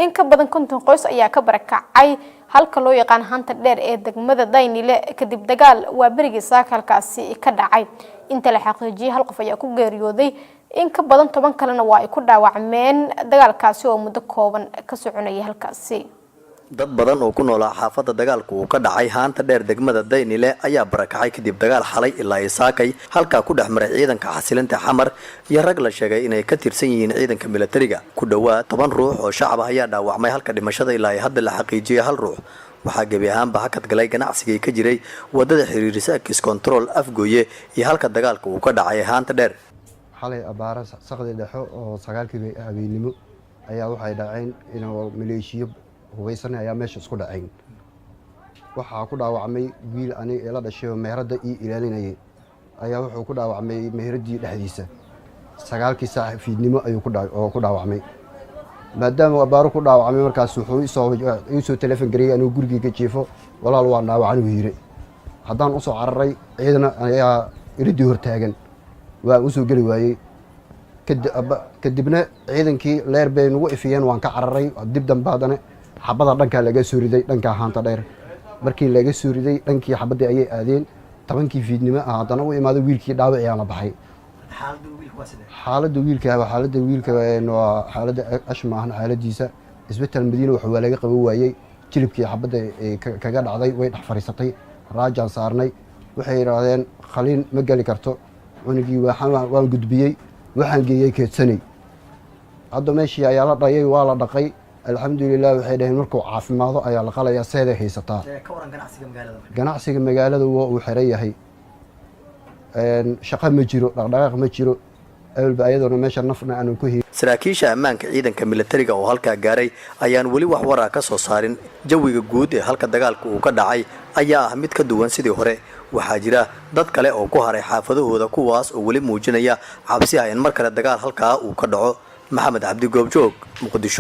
in ka badan 50 qoys ayaa ka barakacay halka loo yaqaan hanta dheer ee degmada Daynile kadib dagaal waa berigii saakalkaasi ka dhacay inta la xaqiijiyay hal qof ayaa ku geeriyooday in ka badan 10 kalena waa ay ku dhaawacmeen dagaalkaasi oo muddo kooban ka soconayay halkaasi dad badan oo ku noolaa xaafadda dagaalku uu ka dhacay haanta dheer degmada Daynile ayaa barakacay kadib dagaal xalay ilaa Isaakay halka ku dhexmaray ciidanka xasilinta xamar iyo rag la sheegay inay ka tirsan yihiin ciidanka militariga ku dhawaad 10 ruux oo shacab ah ayaa dhaawacmay halka dhimashada ilaa hadda la xaqiijiyay hal ruux waxaa gabi ahaanba hakad galay ganacsiga ka jiray wadada xiriirisa Kiss Control Afgooye iyo halka dagaalku uu ka dhacay haanta dheer xalay abaara saqdi dhaxo oo sagaalkii habeenimo ayaa waxay dhaceen inuu maleeshiyo hubeysan ayaa meesha isku dhaceen waxa ku dhaawacmay wiil aniga la dhashay meherada ilaalinayay ayaa wuxuu ku dhaawacmay meheradii dhexdiisa sagaalkii saac fiidnimo ayuu ku dhaawacmay maadaama abaaro ku dhaawacmay markaas wuxuu soo telefoon gareeyay anuu guriga jiifo walaal waa dhaawacan uu yiri hadaan u soo cararay ciidana ayaa iridii hortaagan waa u soo gali waayay kadibna ciidankii leer bay nagu ifiyeen waan ka cararay dib dambaadana xabada dhanka laga soo riday dhanka haanta dheer markii laga soo riday dhankii xabada ayay aadeen 10kii fiidnimo haddana u imaado wiilkii dhaawac ayaa la baxay xaaladda wiilka waa xaaladda ashmaahan xaaladiisa isbitaal Madiina waxa laga qaban waayay jilibkii xabada kaga dhacday way dhax fariisatay raajaan saarnay waxay yiraahdeen khaliin ma gali karto unigii waan gudbiyay waxaan geeyay keedsanay hadda meeshii ayaa la dhayay waa la dhaqay alxamdulillah waxay dhahay markuu caafimaado ayaa la qalaya seeday haysataa ka waran ganacsiga magaalada uu xiran yahay shaqo ma jiro dhaqdhaqaaq ma jiro awalba ayadoo meesha nafna aanu ku hii saraakiisha ammaanka ciidanka militariga oo halka gaaray ayaan wali wax waraa ka soo saarin jawiga guud ee halka dagaalku uu ka dhacay ayaa ah mid ka duwan sidii hore waxaa jira dad kale oo ku haray xaafadahooda kuwaas oo wali muujinaya cabsi ah in mar kale dagaal halka uu ka dhaco maxamed cabdi goobjoog muqdisho